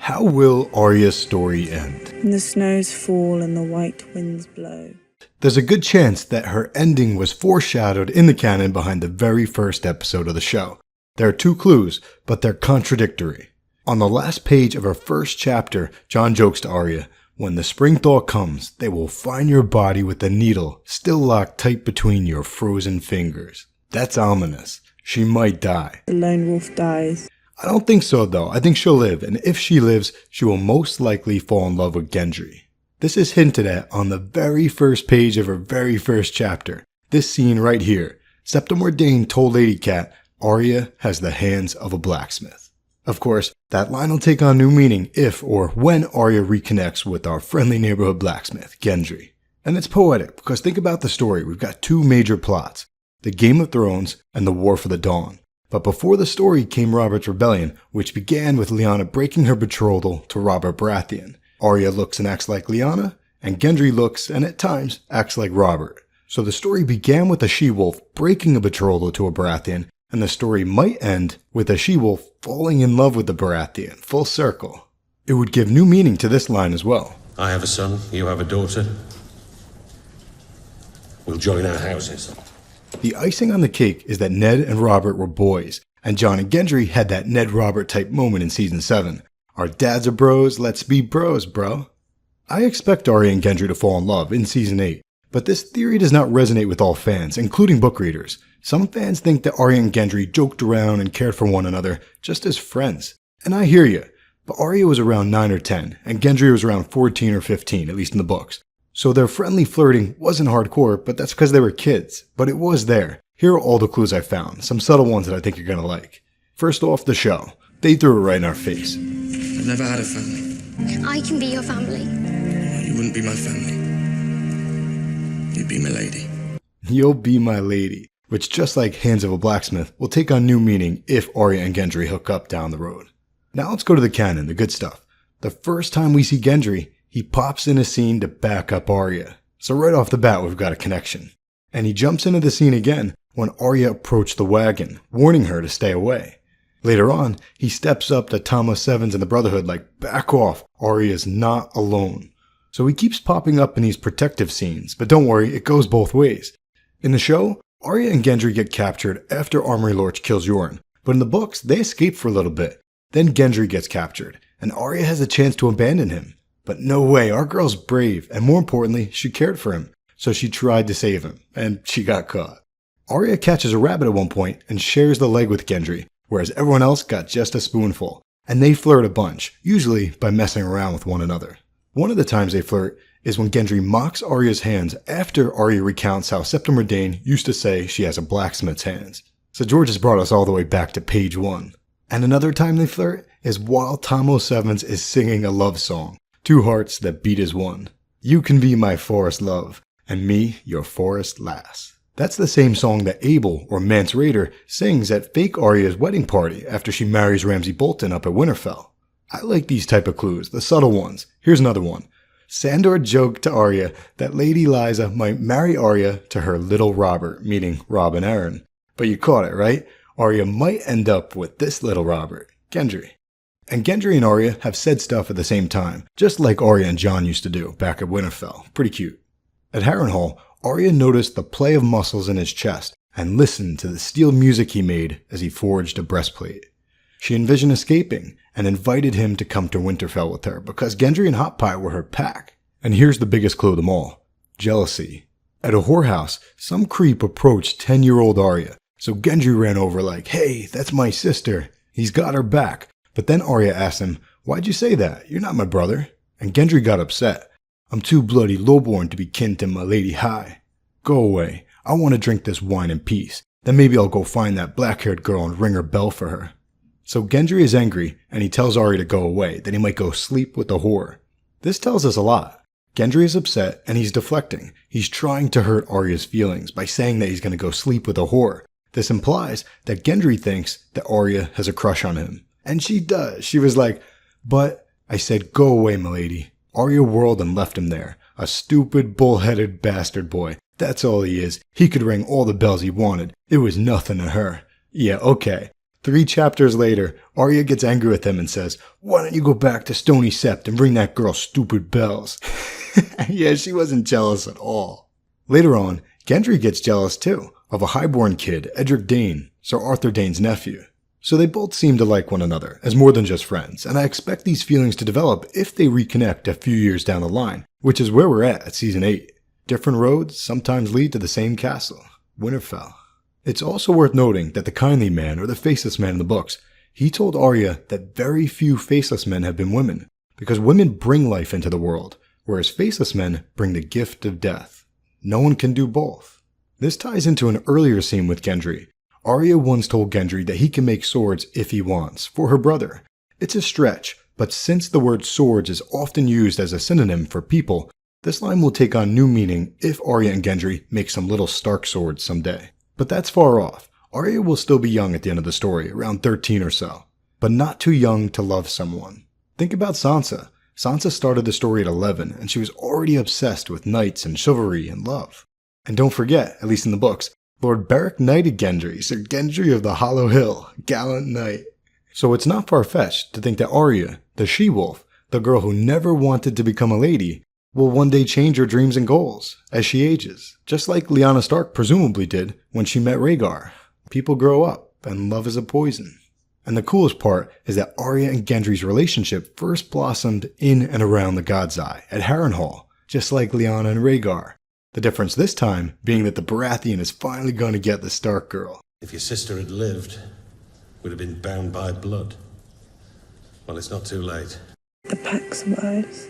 How will Arya's story end? And the snows fall and the white winds blow. There's a good chance that her ending was foreshadowed in the canon behind the very first episode of the show. There are two clues, but they're contradictory. On the last page of her first chapter, Jon jokes to Arya, "When the spring thaw comes, they will find your body with the needle still locked tight between your frozen fingers." That's ominous. She might die. The lone wolf dies. I don't think so though. I think she'll live, and if she lives, she will most likely fall in love with Gendry. This is hinted at on the very first page of her very first chapter. This scene right here. Septim Mordane told Lady Cat, Arya has the hands of a blacksmith. Of course, that line will take on new meaning if or when Arya reconnects with our friendly neighborhood blacksmith, Gendry. And it's poetic, because think about the story. We've got two major plots, the Game of Thrones and the War for the Dawn. But before the story came Robert's Rebellion, which began with Lyanna breaking her betrothal to Robert Baratheon. Arya looks and acts like Lyanna, and Gendry looks and at times acts like Robert. So the story began with a she-wolf breaking a betrothal to a Baratheon, and the story might end with a she-wolf falling in love with the Baratheon, full circle. It would give new meaning to this line as well. I have a son, you have a daughter. We'll join our houses. The icing on the cake is that Ned and Robert were boys, and Jon and Gendry had that Ned-Robert type moment in Season 7. Our dads are bros, let's be bros, bro. I expect Arya and Gendry to fall in love in Season 8, but this theory does not resonate with all fans, including book readers. Some fans think that Arya and Gendry joked around and cared for one another just as friends. And I hear you, but Arya was around 9 or 10, and Gendry was around 14 or 15, at least in the books. So their friendly flirting wasn't hardcore, but that's because they were kids. But it was there. Here are all the clues I found, some subtle ones that I think you're gonna like. First off, the show. They threw it right in our face. I've never had a family. I can be your family. You wouldn't be my family. You'd be my lady. You'll be my lady. Which, just like Hands of a Blacksmith, will take on new meaning if Arya and Gendry hook up down the road. Now let's go to the canon, the good stuff. The first time we see Gendry, he pops in a scene to back up Arya. So right off the bat, we've got a connection. And he jumps into the scene again when Arya approached the wagon, warning her to stay away. Later on, he steps up to Tomos Sevens and the Brotherhood like, back off, Arya's not alone. So he keeps popping up in these protective scenes, but don't worry, it goes both ways. In the show, Arya and Gendry get captured after Armory Lorch kills Yoren, but in the books, they escape for a little bit. Then Gendry gets captured, and Arya has a chance to abandon him. But no way, our girl's brave, and more importantly, she cared for him, so she tried to save him, and she got caught. Arya catches a rabbit at one point and shares the leg with Gendry, whereas everyone else got just a spoonful, and they flirt a bunch, usually by messing around with one another. One of the times they flirt is when Gendry mocks Arya's hands after Arya recounts how Septim Mordane used to say she has a blacksmith's hands. So George has brought us all the way back to page 1. And another time they flirt is while Tomos Sevens is singing a love song. Two hearts that beat as one. You can be my forest love, and me your forest lass. That's the same song that Abel, or Mance Rayder, sings at fake Arya's wedding party after she marries Ramsay Bolton up at Winterfell. I like these type of clues, the subtle ones. Here's another one. Sandor joked to Arya that Lady Lysa might marry Arya to her little Robert, meaning Robb and Arryn. But you caught it, right? Arya might end up with this little Robert, Gendry. And Gendry and Arya have said stuff at the same time, just like Arya and Jon used to do back at Winterfell. Pretty cute. At Harrenhal, Arya noticed the play of muscles in his chest and listened to the steel music he made as he forged a breastplate. She envisioned escaping and invited him to come to Winterfell with her because Gendry and Hot Pie were her pack. And here's the biggest clue of them all. Jealousy. At a whorehouse, some creep approached 10-year-old Arya, so Gendry ran over like, hey, that's my sister. He's got her back. But then Arya asked him, why'd you say that? You're not my brother. And Gendry got upset. I'm too bloody lowborn to be kin to my lady high. Go away. I want to drink this wine in peace. Then maybe I'll go find that black-haired girl and ring her bell for her. So Gendry is angry, and he tells Arya to go away, that he might go sleep with the whore. This tells us a lot. Gendry is upset, and he's deflecting. He's trying to hurt Arya's feelings by saying that he's going to go sleep with a whore. This implies that Gendry thinks that Arya has a crush on him. And she does. She was like, but I said, go away, milady. Arya whirled and left him there. A stupid, bull-headed bastard boy. That's all he is. He could ring all the bells he wanted. It was nothing to her. Yeah, okay. 3 chapters later, Arya gets angry with him and says, "Why don't you go back to Stony Sept and bring that girl stupid bells?" Yeah, she wasn't jealous at all. Later on, Gendry gets jealous too, of a highborn kid, Edric Dayne, Sir Arthur Dayne's nephew. So they both seem to like one another as more than just friends, and I expect these feelings to develop if they reconnect a few years down the line, which is where we're at Season 8. Different roads sometimes lead to the same castle, Winterfell. It's also worth noting that the Kindly Man, or the Faceless Man in the books, he told Arya that very few faceless men have been women, because women bring life into the world, whereas faceless men bring the gift of death. No one can do both. This ties into an earlier scene with Gendry. Arya once told Gendry that he can make swords if he wants, for her brother. It's a stretch, but since the word swords is often used as a synonym for people, this line will take on new meaning if Arya and Gendry make some little Stark swords someday. But that's far off. Arya will still be young at the end of the story, around 13 or so, but not too young to love someone. Think about Sansa. Sansa started the story at 11, and she was already obsessed with knights and chivalry and love. And don't forget, at least in the books, Lord Beric knighted Gendry, Sir Gendry of the Hollow Hill, gallant knight. So it's not far-fetched to think that Arya, the she-wolf, the girl who never wanted to become a lady, will one day change her dreams and goals as she ages, just like Lyanna Stark presumably did when she met Rhaegar. People grow up, and love is a poison. And the coolest part is that Arya and Gendry's relationship first blossomed in and around the God's Eye at Harrenhal, just like Lyanna and Rhaegar. The difference this time being that the Baratheon is finally going to get the Stark girl. If your sister had lived, we'd have been bound by blood. Well, it's not too late. The pack survives.